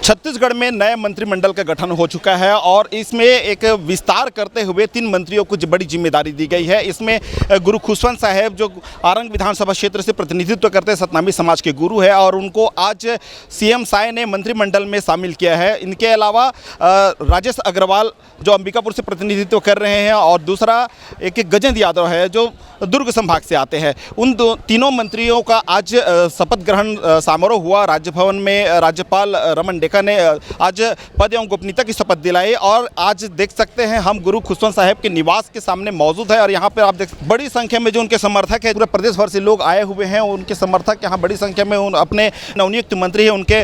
छत्तीसगढ़ में नए मंत्रिमंडल का गठन हो चुका है और इसमें एक विस्तार करते हुए 3 मंत्रियों को बड़ी जिम्मेदारी दी गई है। इसमें गुरु खुशवंत साहब जो आरंग विधानसभा क्षेत्र से प्रतिनिधित्व करते हैं, सतनामी समाज के गुरु है और उनको आज सीएम साय ने मंत्रिमंडल में शामिल किया है। इनके अलावा राजेश अग्रवाल जो अंबिकापुर से प्रतिनिधित्व कर रहे हैं और दूसरा एक गजेंद्र यादव है जो दुर्ग संभाग से आते हैं। उन तीनों मंत्रियों का आज शपथ ग्रहण समारोह हुआ राजभवन में। राज्यपाल रमन डेका ने आज पद एवं गोपनीयता की शपथ दिलाई और आज देख सकते हैं हम गुरु खुशवंत साहब के निवास के सामने मौजूद है और यहाँ पर आप देख बड़ी संख्या में जो उनके समर्थक है, पूरे प्रदेश भर से लोग आए हुए हैं। उनके समर्थक यहाँ बड़ी संख्या में अपने नवनियुक्त मंत्री हैं उनके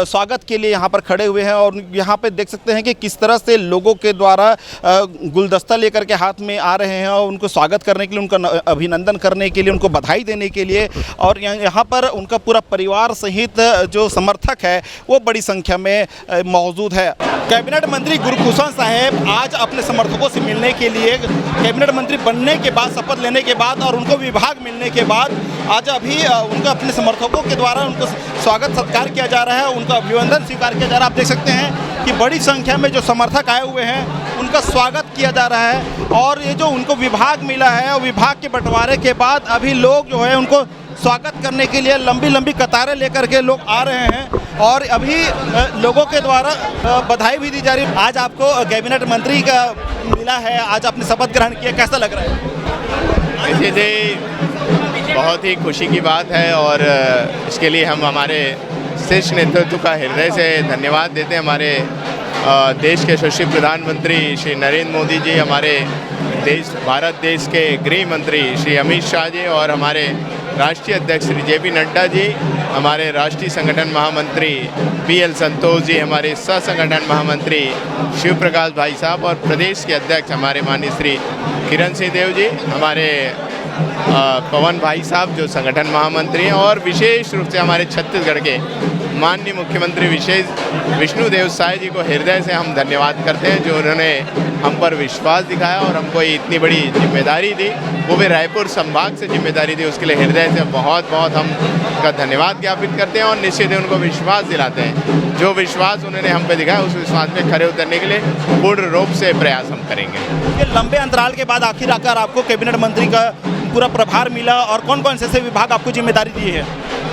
स्वागत के लिए यहाँ पर खड़े हुए हैं और यहाँ पे देख सकते हैं कि किस तरह से लोगों के द्वारा गुलदस्ता लेकर के हाथ में आ रहे हैं और उनको स्वागत करने के लिए, उनका अभिनंदन करने के लिए, उनको बधाई देने के लिए। और यहाँ पर उनका पूरा परिवार सहित जो समर्थक है वो बड़ी संख्या में मौजूद है। कैबिनेट मंत्री गुरु खुशवंत साहब आज अपने समर्थकों से मिलने के लिए, कैबिनेट मंत्री बनने के बाद, शपथ लेने के बाद और उनको विभाग मिलने के बाद आज अभी उनका अपने समर्थकों के द्वारा उनको स्वागत सत्कार किया जा रहा है, उनका अभिनंदन स्वीकार किया जा रहा है। आप देख सकते हैं कि बड़ी संख्या में जो समर्थक आए हुए हैं उनका स्वागत किया जा रहा है और ये जो उनको विभाग मिला है और विभाग के बंटवारे के बाद अभी लोग जो है उनको स्वागत करने के लिए लंबी लंबी कतारें लेकर के लोग आ रहे हैं और अभी लोगों के द्वारा बधाई भी दी जा रही है। आज आपको कैबिनेट मंत्री का मिला है, आज आपने शपथ ग्रहण किया, कैसा लग रहा है? जी, बहुत ही खुशी की बात है और इसके लिए हम हमारे शीर्ष नेतृत्व का हृदय से धन्यवाद देते हैं। हमारे देश के यशस्वी प्रधानमंत्री श्री नरेंद्र मोदी जी, हमारे भारत देश के गृह मंत्री श्री अमित शाह जी और हमारे राष्ट्रीय अध्यक्ष श्री जे पी नड्डा जी, हमारे राष्ट्रीय संगठन महामंत्री PL संतोष जी, हमारे सह संगठन महामंत्री शिव प्रकाश भाई साहब और प्रदेश के अध्यक्ष हमारे माननीय श्री किरण सिंह देव जी, हमारे पवन भाई साहब जो संगठन महामंत्री हैं और विशेष रूप से हमारे छत्तीसगढ़ के माननीय मुख्यमंत्री विष्णुदेव साय जी को हृदय से हम धन्यवाद करते हैं जो उन्होंने हम पर विश्वास दिखाया और हमको इतनी बड़ी जिम्मेदारी दी, वो भी रायपुर संभाग से जिम्मेदारी दी। उसके लिए हृदय से बहुत बहुत हम उनका धन्यवाद ज्ञापित करते हैं और निश्चित ही उनको विश्वास दिलाते हैं। जो विश्वास उन्होंने हम पे दिखाया उस विश्वास में खरे उतरने के लिए पूर्ण रूप से प्रयास हम करेंगे। ये लंबे अंतराल के बाद आखिर आकर आपको कैबिनेट मंत्री का पूरा प्रभार मिला और कौन कौन से विभाग आपको जिम्मेदारी दी है?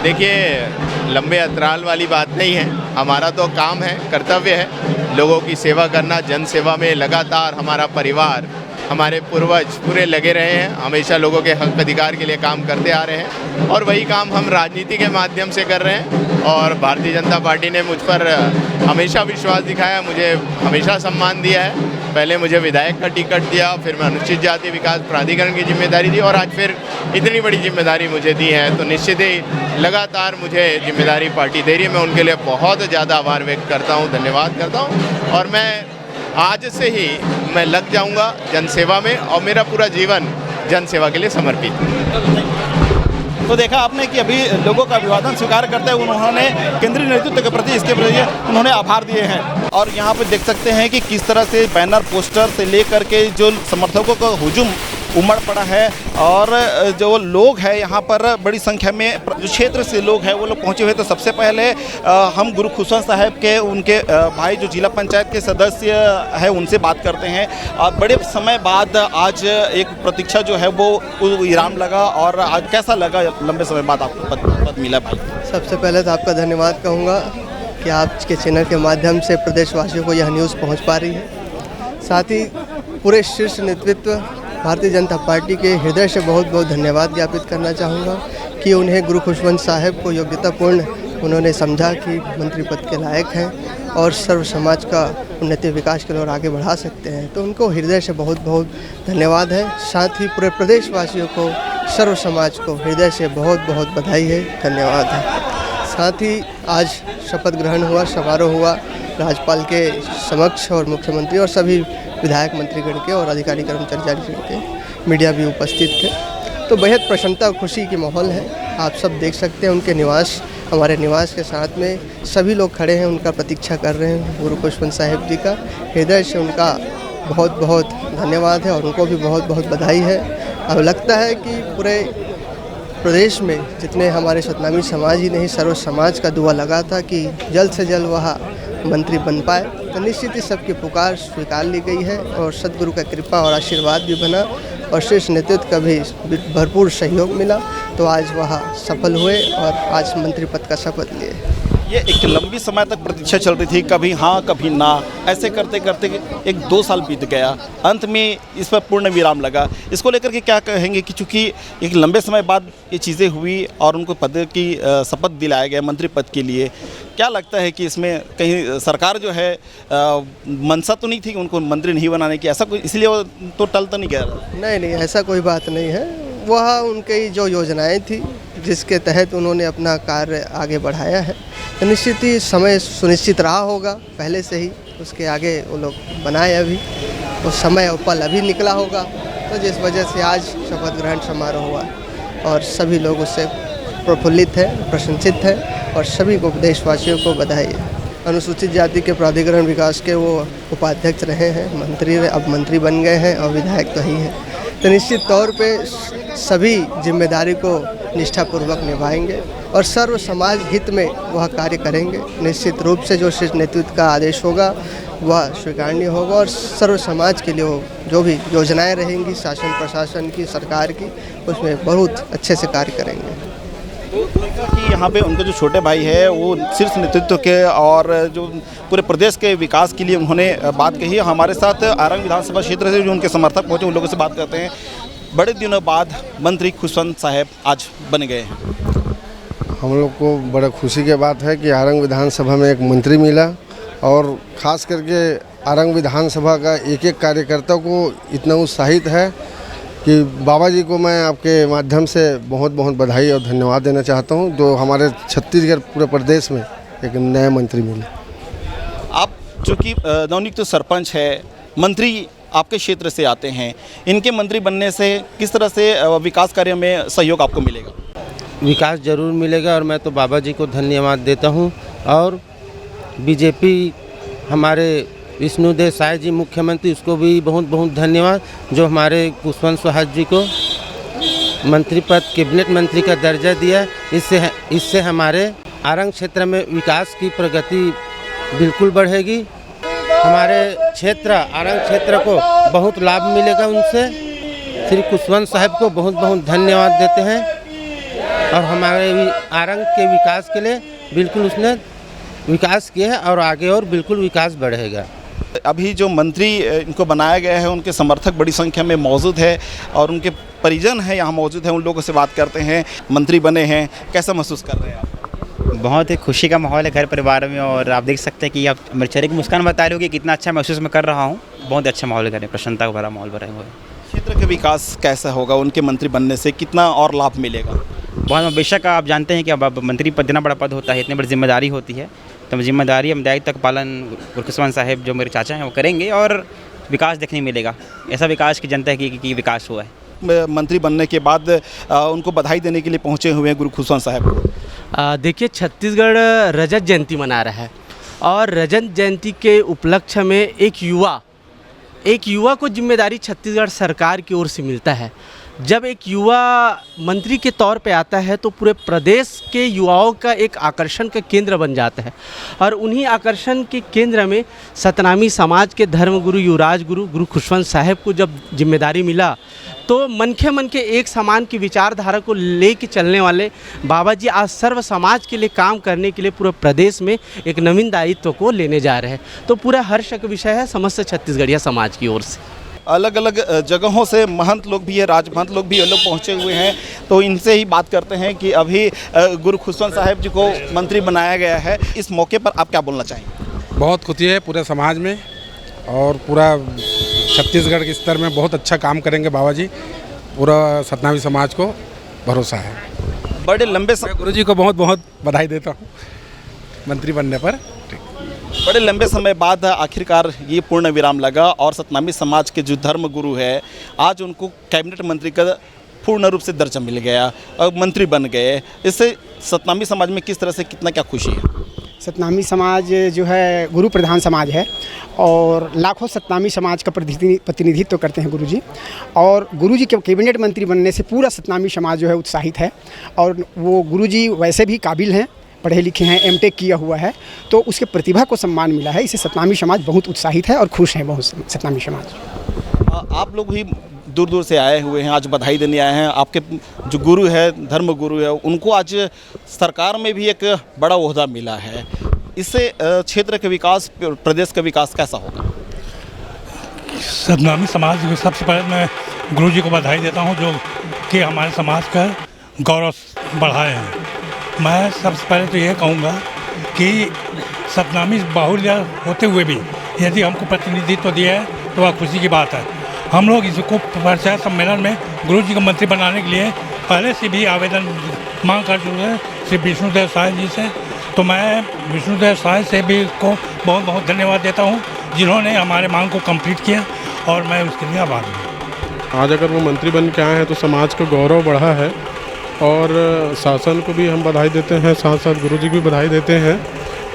देखिए, लंबे अंतराल वाली बात नहीं है, हमारा तो काम है, कर्तव्य है लोगों की सेवा करना। जन सेवा में लगातार हमारा परिवार, हमारे पूर्वज पूरे लगे रहे हैं, हमेशा लोगों के हक अधिकार के लिए काम करते आ रहे हैं और वही काम हम राजनीति के माध्यम से कर रहे हैं। और भारतीय जनता पार्टी ने मुझ पर हमेशा विश्वास दिखाया, मुझे हमेशा सम्मान दिया है। पहले मुझे विधायक का टिकट दिया, फिर मैं अनुसूचित जाति विकास प्राधिकरण की जिम्मेदारी दी और आज फिर इतनी बड़ी जिम्मेदारी मुझे दी है। तो निश्चित ही लगातार मुझे जिम्मेदारी पार्टी दे रही है, मैं उनके लिए बहुत ज़्यादा आभार व्यक्त करता हूँ, धन्यवाद करता हूँ और मैं आज से ही मैं लग जाऊंगा जनसेवा में और मेरा पूरा जीवन जनसेवा के लिए समर्पित है। तो देखा आपने कि अभी लोगों का अभिवादन स्वीकार करते हुए उन्होंने केंद्रीय नेतृत्व के प्रति इसके प्रति उन्होंने आभार दिए हैं और यहाँ पे देख सकते हैं कि किस तरह से बैनर पोस्टर से लेकर के जो समर्थकों का हुजूम उमड़ पड़ा है और जो लोग हैं यहाँ पर बड़ी संख्या में जो क्षेत्र से लोग हैं वो लोग पहुँचे हुए। तो सबसे पहले हम गुरु खुशवंत साहब के उनके भाई जो जिला पंचायत के सदस्य हैं उनसे बात करते हैं। बड़े समय बाद आज एक प्रतीक्षा जो है वो विराम लगा और आज कैसा लगा लंबे समय बाद आपको पद मिला भाई? सबसे पहले तो आपका धन्यवाद कहूँगा कि आपके चैनल के माध्यम से प्रदेशवासियों को यह न्यूज़ पहुँच पा रही है। साथ ही पूरे शीर्ष नेतृत्व भारतीय जनता पार्टी के हृदय से बहुत बहुत धन्यवाद ज्ञापित करना चाहूँगा कि उन्हें गुरु खुशवंत साहब को योग्यतापूर्ण उन्होंने समझा कि मंत्री पद के लायक हैं और सर्व समाज का उन्नति विकास के लिए और आगे बढ़ा सकते हैं। तो उनको हृदय से बहुत बहुत धन्यवाद है। साथ ही पूरे प्रदेशवासियों को, सर्व समाज को हृदय से बहुत बहुत बधाई है, धन्यवाद है। साथ ही आज शपथ ग्रहण हुआ, समारोह हुआ राज्यपाल के समक्ष और मुख्यमंत्री और सभी विधायक मंत्रीगण के और अधिकारी कर्मचारी के, मीडिया भी उपस्थित थे। तो बेहद प्रसन्नता और खुशी की माहौल है। आप सब देख सकते हैं उनके निवास, हमारे निवास के साथ में सभी लोग खड़े हैं, उनका प्रतीक्षा कर रहे हैं गुरु खुशवंत साहब जी का। हृदय से उनका बहुत बहुत धन्यवाद है और उनको भी बहुत बहुत बधाई है। अब लगता है कि पूरे प्रदेश में जितने हमारे सतनामी समाज ही नहीं, सर्व समाज का दुआ लगा था कि जल्द से जल्द वह मंत्री बन पाए। तो निश्चित ही सबकी पुकार स्वीकार ली गई है और सद्गुरु का कृपा और आशीर्वाद भी बना और शीर्ष नेतृत्व का भी भरपूर सहयोग मिला, तो आज वह सफल हुए और आज मंत्री पद का शपथ लिए। ये एक लंबी समय तक प्रतीक्षा चल रही थी, कभी हाँ कभी ना, ऐसे करते करते 1-2 साल बीत गया, अंत में इस पर पूर्ण विराम लगा। इसको लेकर के क्या कहेंगे कि चूँकि एक लंबे समय बाद ये चीज़ें हुई और उनको पद की शपथ दिलाया गया मंत्री पद के लिए, क्या लगता है कि इसमें कहीं सरकार जो है मंशा तो नहीं थी उनको मंत्री नहीं बनाने की, ऐसा कोई इसलिए वो तो टल तो नहीं गया? नहीं, ऐसा कोई बात नहीं है। वह उनकी जो योजनाएं थी जिसके तहत उन्होंने अपना कार्य आगे बढ़ाया है, तो निश्चित ही समय सुनिश्चित रहा होगा पहले से ही, उसके आगे वो लोग बनाए अभी, तो समय और पल अभी निकला होगा, तो जिस वजह से आज शपथ ग्रहण समारोह हुआ और सभी लोग उससे प्रफुल्लित हैं, प्रशंसित हैं और सभी को देशवासियों को बधाई है। अनुसूचित जाति के प्राधिकरण विकास के वो उपाध्यक्ष रहे हैं, मंत्री अब मंत्री बन गए हैं और विधायक तो ही हैं, तो निश्चित तौर पे सभी जिम्मेदारी को निष्ठापूर्वक निभाएंगे और सर्व समाज हित में वह कार्य करेंगे। निश्चित रूप से जो शीर्ष नेतृत्व का आदेश होगा वह स्वीकारनीय होगा और सर्व समाज के लिए वो जो भी योजनाएं रहेंगी शासन प्रशासन की, सरकार की, उसमें बहुत अच्छे से कार्य करेंगे। कि यहाँ पे उनके जो छोटे भाई है वो शीर्ष नेतृत्व के और जो पूरे प्रदेश के विकास के लिए उन्होंने बात कही है। हमारे साथ आरंग विधानसभा क्षेत्र से जो उनके समर्थक पहुँचे उन लोगों से बात करते हैं। बड़े दिनों बाद मंत्री खुशवंत साहब आज बन गए हैं। हम लोग को बड़ा खुशी की बात है कि आरंग विधानसभा में एक मंत्री मिला और ख़ास करके आरंग विधानसभा का एक एक कार्यकर्ता को इतना उत्साहित है कि बाबा जी को मैं आपके माध्यम से बहुत बहुत बधाई और धन्यवाद देना चाहता हूं, जो हमारे छत्तीसगढ़ पूरे प्रदेश में एक नया मंत्री मिले। आप चूँकि नवनियुक्त सरपंच है, मंत्री आपके क्षेत्र से आते हैं, इनके मंत्री बनने से किस तरह से विकास कार्य में सहयोग आपको मिलेगा? विकास जरूर मिलेगा और मैं तो बाबा जी को धन्यवाद देता हूं और बीजेपी हमारे विष्णुदेव साय जी मुख्यमंत्री, उसको भी बहुत बहुत धन्यवाद जो हमारे खुशवंत साहब जी को मंत्री पद कैबिनेट मंत्री का दर्जा दिया। इससे हमारे आरंग क्षेत्र में विकास की प्रगति बिल्कुल बढ़ेगी। हमारे क्षेत्र आरंग क्षेत्र को बहुत लाभ मिलेगा उनसे। श्री खुशवंत साहब को बहुत बहुत धन्यवाद देते हैं और हमारे आरंग के विकास के लिए बिल्कुल उसने विकास किया है और आगे और बिल्कुल विकास बढ़ेगा। अभी जो मंत्री इनको बनाया गया है उनके समर्थक बड़ी संख्या में मौजूद है और उनके परिजन हैं यहाँ मौजूद हैं, उन लोगों से बात करते हैं। मंत्री बने हैं, कैसा महसूस कर रहे हैं आप? बहुत ही खुशी का माहौल है घर परिवार में और आप देख सकते हैं कि आप मेरे चेहरे की मुस्कान बता रहे हो कि कितना अच्छा महसूस मैं कर रहा हूँ। बहुत अच्छा माहौल है घर में, प्रसन्नता का भरा माहौल बना हुआ है। क्षेत्र के विकास कैसा होगा उनके मंत्री बनने से, कितना और लाभ मिलेगा? बहुत बेशक आप जानते हैं कि अब मंत्री पद इतना बड़ा पद होता है, इतनी बड़ी जिम्मेदारी होती है, तो जिम्मेदारी हम दायित्व का पालन खुशवंत साहब जो मेरे चाचा हैं वो करेंगे और विकास देखने मिलेगा। ऐसा विकास की जनता है कि विकास हुआ है। मंत्री बनने के बाद उनको बधाई देने के लिए पहुंचे हुए हैं गुरु खुशवंत साहब को। देखिए, छत्तीसगढ़ रजत जयंती मना रहा है और रजत जयंती के उपलक्ष्य में एक युवा को जिम्मेदारी छत्तीसगढ़ सरकार की ओर से मिलता है। जब एक युवा मंत्री के तौर पे आता है तो पूरे प्रदेश के युवाओं का एक आकर्षण का केंद्र बन जाता है और उन्हीं आकर्षण के केंद्र में सतनामी समाज के धर्मगुरु युवराज गुरु खुशवंत साहब को जब जिम्मेदारी मिला तो मन के एक समान की विचारधारा को लेके चलने वाले बाबा जी आज सर्व समाज के लिए काम करने के लिए पूरे प्रदेश में एक नवीन दायित्व को लेने जा रहे हैं। तो पूरा हर्ष का विषय है समस्त छत्तीसगढ़िया समाज की ओर से। अलग अलग जगहों से महंत लोग भी है, राजमहंत लोग भी लोग पहुंचे हुए हैं, तो इनसे ही बात करते हैं कि अभी गुरु खुशवंत साहब जी को मंत्री बनाया गया है। इस मौके पर आप क्या बोलना चाहेंगे? बहुत खुशी है पूरे समाज में और पूरा छत्तीसगढ़ के स्तर में बहुत अच्छा काम करेंगे बाबा जी, पूरा सतनामी समाज को भरोसा है। बड़े लंबे समय गुरु जी को बहुत बहुत बधाई देता हूँ मंत्री बनने पर। बड़े लंबे समय बाद आखिरकार ये पूर्ण विराम लगा और सतनामी समाज के जो धर्म गुरु है आज उनको कैबिनेट मंत्री का पूर्ण रूप से दर्जा मिल गया और मंत्री बन गए। इससे सतनामी समाज में किस तरह से कितना क्या खुशी है? सतनामी समाज जो है गुरु प्रधान समाज है और लाखों सतनामी समाज का प्रतिनिधित्व करते हैं गुरुजी, और गुरुजी के कैबिनेट मंत्री बनने से पूरा सतनामी समाज जो है उत्साहित है और वो गुरुजी वैसे भी काबिल हैं, पढ़े लिखे हैं, एमटेक किया हुआ है, तो उसके प्रतिभा को सम्मान मिला है। इससे सतनामी समाज बहुत उत्साहित है और खुश है बहुत सतनामी समाज। आप लोग भी दूर दूर से आए हुए हैं, आज बधाई देने आए हैं। आपके जो गुरु है, धर्म गुरु है, उनको आज सरकार में भी एक बड़ा ओहदा मिला है। इससे क्षेत्र के विकास, प्रदेश का विकास कैसा होगा? सतनामी समाज को सबसे पहले मैं गुरु जी को बधाई देता हूं, जो कि हमारे समाज का गौरव बढ़ाए हैं। मैं सबसे पहले तो ये कहूँगा कि सतनामी बाहुल्य होते हुए भी यदि हमको प्रतिनिधित्व दिया है तो वह खुशी की बात है। हम लोग इसको परिचय सम्मेलन में गुरु जी को मंत्री बनाने के लिए पहले से भी आवेदन मांग कर चुके हैं श्री विष्णुदेव साय जी से। तो मैं विष्णुदेव साय से भी को बहुत बहुत धन्यवाद देता हूँ, जिन्होंने हमारे मांग को कंप्लीट किया, और मैं उसके लिए आभारी हूँ। आज अगर वो मंत्री बन के आए हैं तो समाज का गौरव बढ़ा है, और शासन को भी हम बधाई देते हैं, साथ साथ गुरु जी को भी बधाई देते हैं।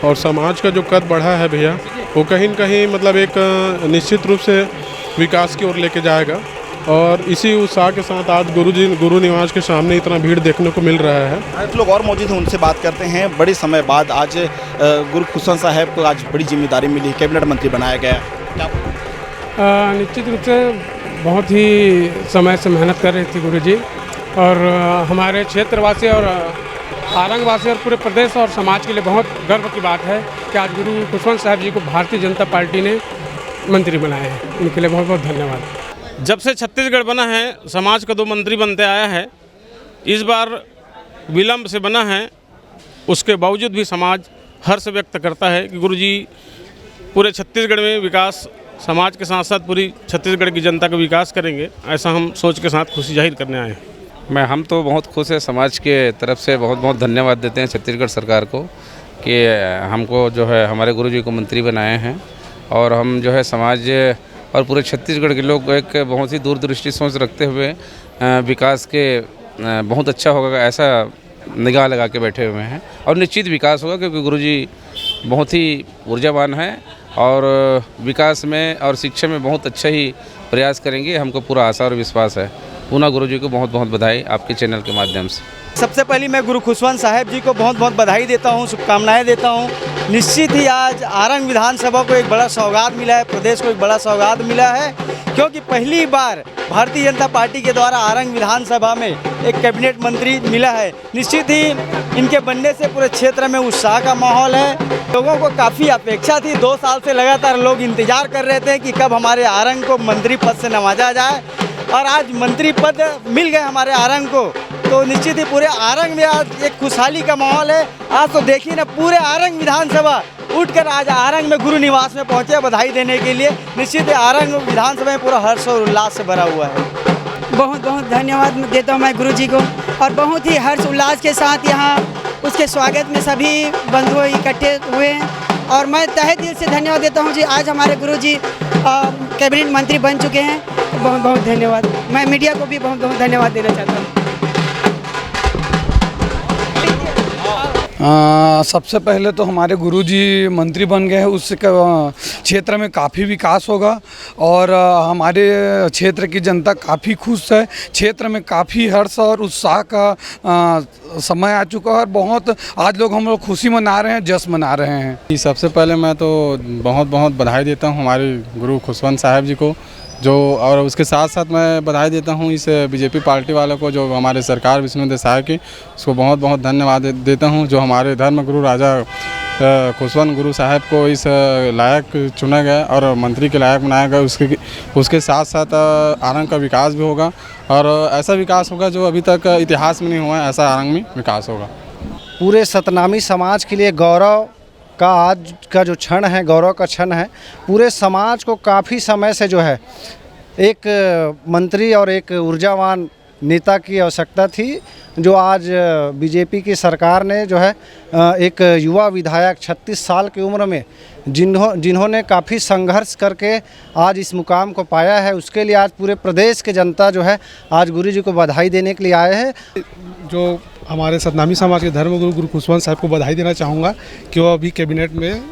और समाज का जो कद बढ़ा है भैया, वो कहीं न कहीं मतलब एक निश्चित रूप से विकास की ओर लेके जाएगा। और इसी उत्साह के साथ आज गुरु निवास के सामने इतना भीड़ देखने को मिल रहा है। आज लोग और मौजूद हैं, उनसे बात करते हैं। बड़े समय बाद आज गुरु खुशवंत साहब को आज बड़ी जिम्मेदारी मिली, कैबिनेट मंत्री बनाया गया। निश्चित रूप से बहुत ही समय से मेहनत कर रही थी गुरु जी, और हमारे क्षेत्रवासी और आरंगवासी और पूरे प्रदेश और समाज के लिए बहुत गर्व की बात है कि आज गुरु खुशवंत साहब जी को भारतीय जनता पार्टी ने मंत्री बनाए हैं। उनके लिए बहुत बहुत धन्यवाद। जब से छत्तीसगढ़ बना है, समाज का 2 मंत्री बनते आया है। इस बार विलम्ब से बना है, उसके बावजूद भी समाज हर्ष व्यक्त करता है कि गुरु जी पूरे छत्तीसगढ़ में विकास, समाज के साथ साथ पूरी छत्तीसगढ़ की जनता का विकास करेंगे। ऐसा हम सोच के साथ खुशी जाहिर करने आए हैं। हम तो बहुत खुश है, समाज के तरफ से बहुत बहुत धन्यवाद देते हैं छत्तीसगढ़ सरकार को कि हमको जो है हमारे गुरु जी को मंत्री बनाए हैं। और हम जो है समाज और पूरे छत्तीसगढ़ के लोग एक बहुत ही दूरदृष्टि सोच रखते हुए विकास के बहुत अच्छा होगा ऐसा निगाह लगा के बैठे हुए हैं। और निश्चित विकास होगा, क्योंकि गुरु जी बहुत ही ऊर्जावान है और विकास में और शिक्षा में बहुत अच्छा ही प्रयास करेंगे। हमको पूरा आशा और विश्वास है। पुनः गुरु जी को बहुत बहुत बधाई आपके चैनल के माध्यम से। सबसे पहले मैं गुरु खुशवंत साहब जी को बहुत बहुत बधाई देता हूँ, शुभकामनाएं देता हूँ। निश्चित ही आज आरंग विधानसभा को एक बड़ा सौगात मिला है, प्रदेश को एक बड़ा सौगात मिला है, क्योंकि पहली बार भारतीय जनता पार्टी के द्वारा आरंग विधानसभा में एक कैबिनेट मंत्री मिला है। निश्चित ही इनके बनने से पूरे क्षेत्र में उत्साह का माहौल है। लोगों को काफ़ी अपेक्षा थी, 2 साल से लगातार लोग इंतजार कर रहे थे कि कब हमारे आरंग को मंत्री पद से नवाजा जाए, और आज मंत्री पद मिल गए हमारे आरंग को। तो निश्चित ही पूरे आरंग में आज एक खुशहाली का माहौल है। आज तो देखिए ना, पूरे आरंग विधानसभा उठकर आज आरंग में गुरु निवास में पहुंचे बधाई देने के लिए। निश्चित ही आरंग विधानसभा में पूरा हर्ष और उल्लास से भरा हुआ है। बहुत बहुत धन्यवाद देता हूँ मैं गुरु जी को, और बहुत ही हर्ष उल्लास के साथ यहाँ उसके स्वागत में सभी बंधु इकट्ठे हुए हैं। और मैं तहे दिल से धन्यवाद देता हूँ जी, आज हमारे गुरु जी कैबिनेट मंत्री बन चुके हैं। बहुत बहुत धन्यवाद। मैं मीडिया को भी बहुत बहुत धन्यवाद देना चाहता हूँ। सबसे पहले तो हमारे गुरुजी मंत्री बन गए हैं, उससे क्षेत्र में काफ़ी विकास होगा और हमारे क्षेत्र की जनता काफ़ी खुश है। क्षेत्र में काफ़ी हर्ष और उत्साह का समय आ चुका है और बहुत आज हम लोग खुशी मना रहे हैं, जश्न मना रहे हैं। सबसे पहले मैं तो बहुत बहुत बधाई देता हूँ हमारे गुरु खुशवंत साहब जी को, जो और उसके साथ साथ मैं बधाई देता हूँ इस बीजेपी पार्टी वालों को, जो हमारे सरकार विष्णुदेव साय की, उसको बहुत बहुत धन्यवाद देता हूँ, जो हमारे धर्म गुरु राजा खुशवंत गुरु साहब को इस लायक चुना गया और मंत्री के लायक बनाया गया। उसके साथ साथ आरंग का विकास भी होगा और ऐसा विकास होगा जो अभी तक इतिहास में नहीं हुआ है, ऐसा आरंग में विकास होगा। पूरे सतनामी समाज के लिए गौरव का आज का जो क्षण है, गौरव का क्षण है। पूरे समाज को काफ़ी समय से जो है एक मंत्री और एक ऊर्जावान नेता की आवश्यकता थी, जो आज बीजेपी की सरकार ने जो है एक युवा विधायक 36 साल की उम्र में जिन्होंने काफ़ी संघर्ष करके आज इस मुकाम को पाया है, उसके लिए आज पूरे प्रदेश के जनता जो है आज गुरु जी को बधाई देने के लिए आए हैं। जो हमारे सतनामी समाज के धर्मगुरु गुरु खुशवंत साहब को बधाई देना चाहूँगा कि वो अभी कैबिनेट में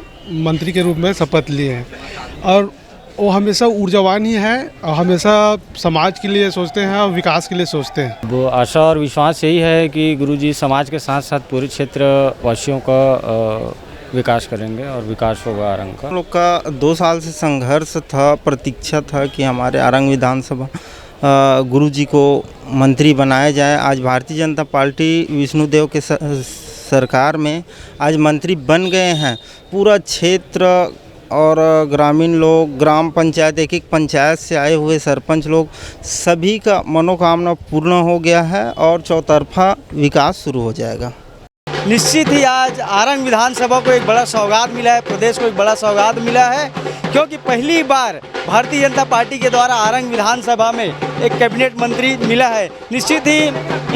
मंत्री के रूप में शपथ लिए हैं और वो हमेशा ऊर्जावान ही है और हमेशा समाज के लिए सोचते हैं और विकास के लिए सोचते हैं। वो आशा और विश्वास यही है कि गुरुजी समाज के साथ साथ पूरे क्षेत्र वासियों का विकास करेंगे और विकास होगा आरंग का। हम लोग का 2 साल से संघर्ष था, प्रतीक्षा था कि हमारे आरंग विधानसभा गुरुजी को मंत्री बनाया जाए। आज भारतीय जनता पार्टी विष्णुदेव के सरकार में आज मंत्री बन गए हैं। पूरा क्षेत्र और ग्रामीण लोग, ग्राम पंचायत, एक पंचायत से आए हुए सरपंच लोग, सभी का मनोकामना पूर्ण हो गया है और चौतरफा विकास शुरू हो जाएगा। निश्चित ही आज आरंग विधानसभा को एक बड़ा सौगात मिला है, प्रदेश को एक बड़ा सौगात मिला है, क्योंकि पहली बार भारतीय जनता पार्टी के द्वारा आरंग विधानसभा में एक कैबिनेट मंत्री मिला है। निश्चित ही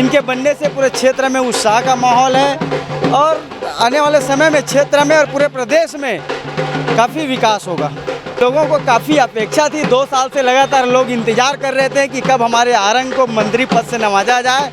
इनके बनने से पूरे क्षेत्र में उत्साह का माहौल है और आने वाले समय में क्षेत्र में और पूरे प्रदेश में काफ़ी विकास होगा। लोगों को काफ़ी अपेक्षा थी, 2 साल से लगातार लोग इंतजार कर रहे थे कि कब हमारे आरंग को मंत्री पद से नवाजा जाए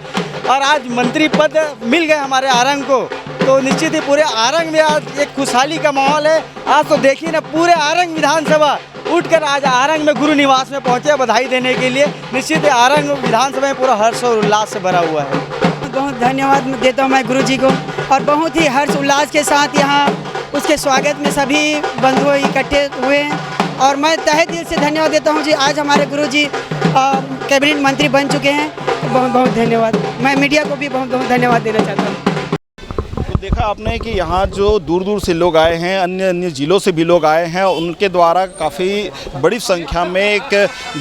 और आज मंत्री पद मिल गए हमारे आरंग को। तो निश्चित ही पूरे आरंग में आज एक खुशहाली का माहौल है। आज तो देखिए ना, पूरे आरंग विधानसभा उठकर आज आरंग में गुरु निवास में पहुंचे बधाई देने के लिए। निश्चित ही आरंग विधानसभा में पूरा हर्ष और उल्लास से भरा हुआ है। बहुत धन्यवाद देता हूँ मैं गुरुजी को और बहुत ही हर्ष उल्लास के साथ यहाँ उसके स्वागत में सभी बंधु इकट्ठे हुए हैं और मैं तहे दिल से धन्यवाद देता हूँ जी। आज हमारे गुरुजी कैबिनेट मंत्री बन चुके हैं। बहुत बहुत धन्यवाद। मैं मीडिया को भी बहुत बहुत धन्यवाद देना चाहता हूँ। तो देखा आपने कि यहाँ जो दूर दूर से लोग आए हैं, अन्य अन्य ज़िलों से भी लोग आए हैं, उनके द्वारा काफ़ी बड़ी संख्या में एक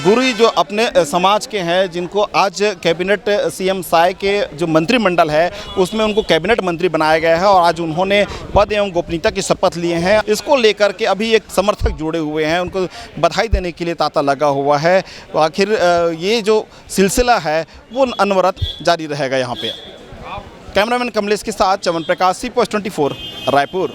गुरु जो अपने समाज के हैं, जिनको आज कैबिनेट सीएम साय के जो मंत्रिमंडल है उसमें उनको कैबिनेट मंत्री बनाया गया है और आज उन्होंने पद एवं गोपनीयता की शपथ लिए हैं। इसको लेकर के अभी एक समर्थक जुड़े हुए हैं, उनको बधाई देने के लिए तांता लगा हुआ है। आखिर ये जो सिलसिला है वो अनवरत जारी रहेगा यहाँ पे। कैमरामैन कमलेश के साथ चमन प्रकाश, सी पोस्ट 24, रायपुर।